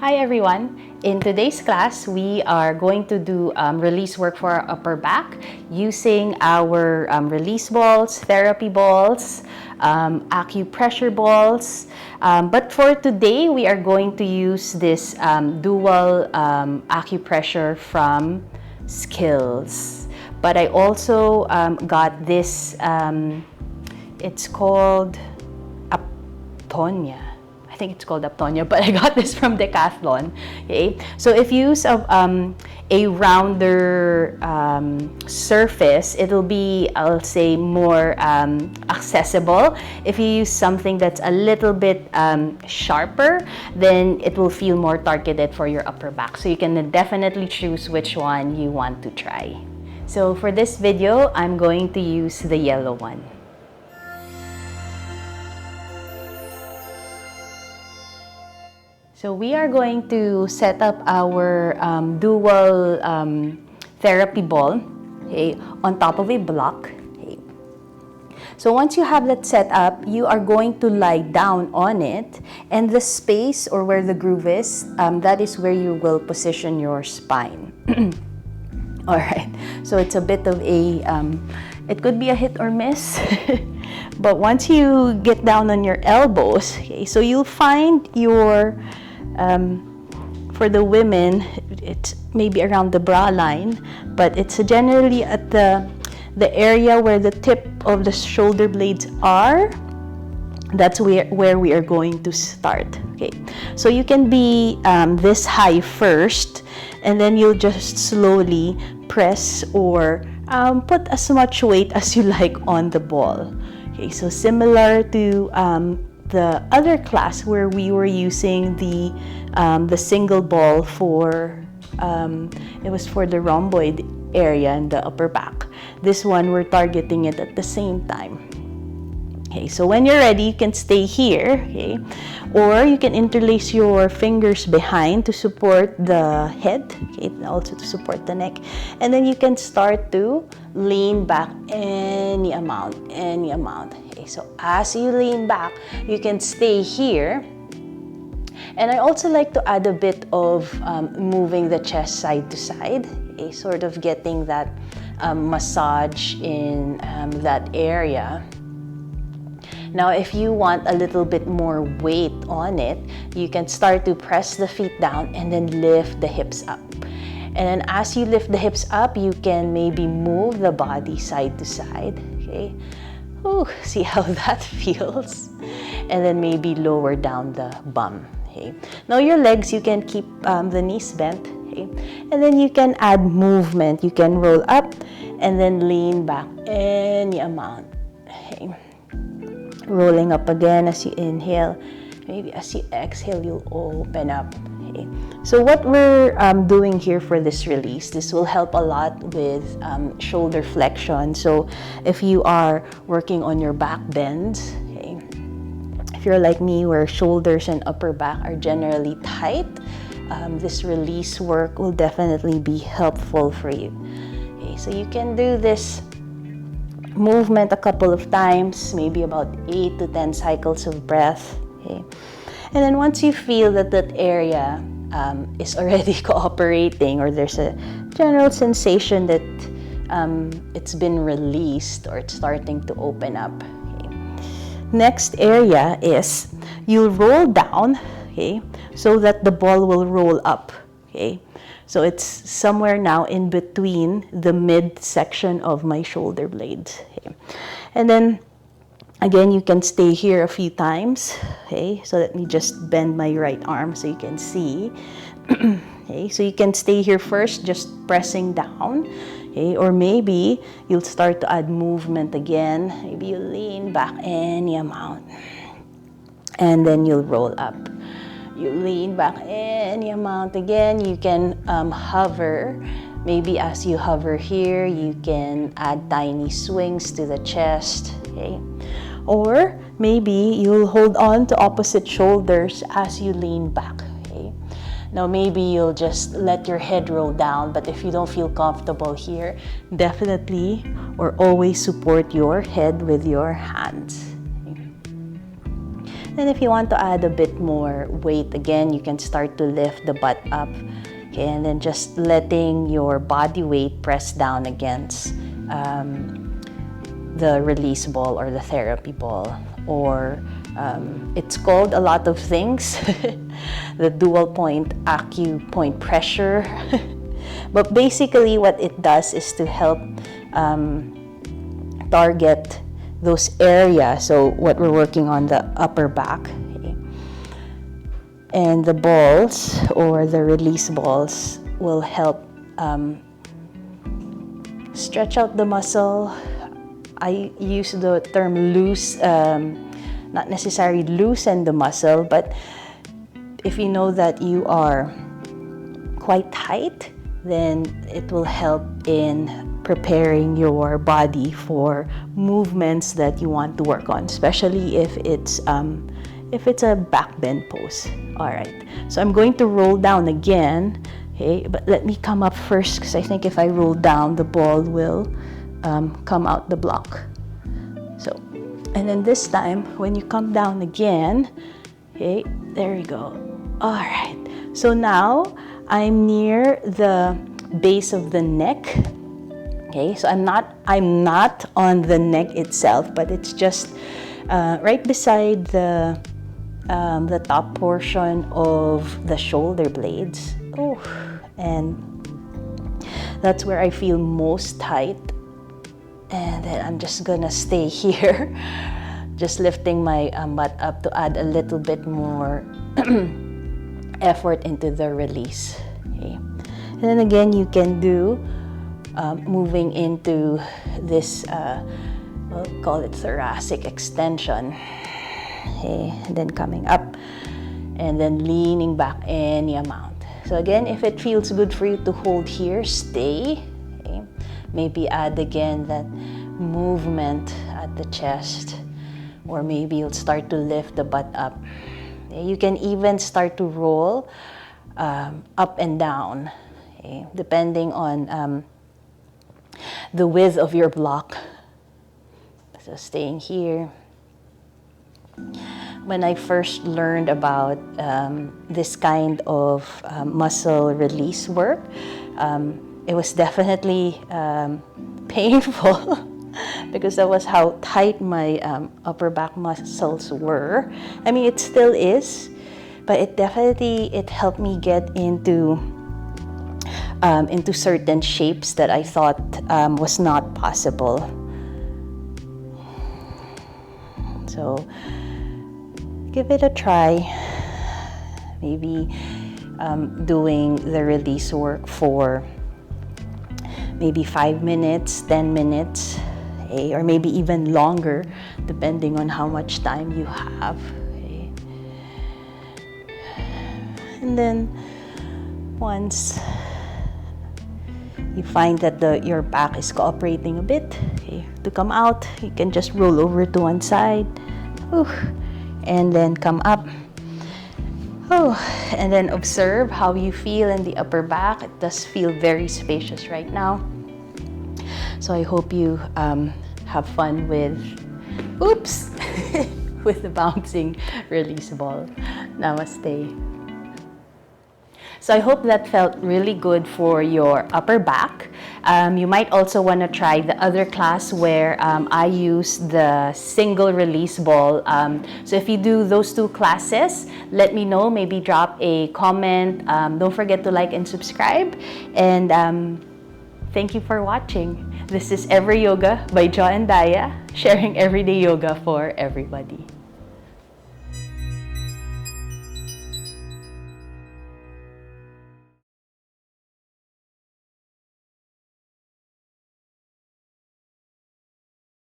Hi everyone! In today's class, we are going to do release work for our upper back using our release balls, therapy balls, acupressure balls. But for today, we are going to use this dual acupressure from Skills. But I also got this, it's called Aptonia. I think it's called Aptonia, but I got this from Decathlon. Okay, so if you use a rounder surface, it'll be, I'll say, more accessible. If you use something that's a little bit sharper, then it will feel more targeted for your upper back. So you can definitely choose which one you want to try. So for this video, I'm going to use the yellow one. So we are going to set up our dual therapy ball, okay, on top of a block. Okay. So once you have that set up, you are going to lie down on it, and the space or where the groove is, that is where you will position your spine. All right, so it's a bit of a, it could be a hit or miss, but once you get down on your elbows, okay, so you'll find your, for the women, it's maybe around the bra line, but it's generally at the area where the tip of the shoulder blades are. That's where we are going to start. Okay, so you can be this high first, and then you'll just slowly press or put as much weight as you like on the ball. Okay, so similar to the other class where we were using the single ball for it was for the rhomboid area in the upper back. This one, we're targeting it at the same time. Okay, so when you're ready, you can stay here, okay, or you can interlace your fingers behind to support the head, okay, and also to support the neck, and then you can start to lean back any amount. Okay, so as you lean back, you can stay here. And I also like to add a bit of moving the chest side to side, okay, sort of getting that massage in that area. Now, if you want a little bit more weight on it, you can start to press the feet down and then lift the hips up. And then as you lift the hips up, you can maybe move the body side to side, okay? Ooh, see how that feels? And then maybe lower down the bum, okay? Now your legs, you can keep the knees bent, okay? And then you can add movement. You can roll up and then lean back any amount, okay? Rolling up again as you inhale. Maybe as you exhale, you'll open up. Okay. So what we're doing here for this release, this will help a lot with shoulder flexion. So if you are working on your back bends, okay, if you're like me where shoulders and upper back are generally tight, this release work will definitely be helpful for you. Okay, so you can do this movement a couple of times, maybe about 8 to 10 cycles of breath. Okay. And then once you feel that that area is already cooperating, or there's a general sensation that it's been released or it's starting to open up. Okay. Next area is you roll down, okay, so that the ball will roll up. Okay. So it's somewhere now in between the mid section of my shoulder blades. Okay. And then again, you can stay here a few times. Okay, so let me just bend my right arm so you can see. Okay, so you can stay here first, just pressing down. Okay, or maybe you'll start to add movement again. Maybe you lean back any amount, and then you'll roll up. You lean back any amount again. You can hover. Maybe as you hover here, you can add tiny swings to the chest. Okay, or maybe you'll hold on to opposite shoulders as you lean back. Okay, now maybe you'll just let your head roll down, but if you don't feel comfortable here, definitely or always support your head with your hands. Okay. And if you want to add a bit more weight, again, you can start to lift the butt up. Okay, and then just letting your body weight press down against the release ball or the therapy ball, or it's called a lot of things. The dual point pressure. But basically what it does is to help target those areas. So what we're working on, the upper back. Okay. And the balls or the release balls will help stretch out the muscle. I use the term loose, not necessarily loosen the muscle, but if you know that you are quite tight, then it will help in preparing your body for movements that you want to work on, especially if it's a back bend pose. All right, so I'm going to roll down again. Okay, but let me come up first, because I think if I roll down, the ball will come out the block. So, and then this time, when you come down again, okay, there you go. All right, so now I'm near the base of the neck. Okay, so I'm not on the neck itself, but it's just right beside the top portion of the shoulder blades. Oh, and that's where I feel most tight. And then I'm just gonna stay here, just lifting my butt up to add a little bit more effort into the release. Okay. And then again, you can do moving into this, we'll call it thoracic extension. Okay. And then coming up and then leaning back any amount. So again, if it feels good for you to hold here, stay. Okay. Maybe add again that movement at the chest, or maybe you'll start to lift the butt up. Okay. You can even start to roll up and down, okay, depending on the width of your block. So staying here. When I first learned about this kind of muscle release work, it was definitely painful because that was how tight my upper back muscles were. I mean, it still is, but it helped me get into certain shapes that I thought was not possible. So give it a try. Maybe doing the release work for maybe 5 minutes, 10 minutes, okay? Or maybe even longer, depending on how much time you have. Okay? And then once you find that your back is cooperating a bit, okay, to come out, you can just roll over to one side. Ooh, and then come up. Oh, and then observe how you feel in the upper back. It does feel very spacious right now. So I hope you have fun with, oops, with the bouncing release ball. Namaste. So I hope that felt really good for your upper back. You might also want to try the other class where I use the single release ball. So if you do those two classes, let me know. Maybe drop a comment. Don't forget to like and subscribe. And thank you for watching. This is Every Yoga by Jo and Daya, sharing everyday yoga for everybody.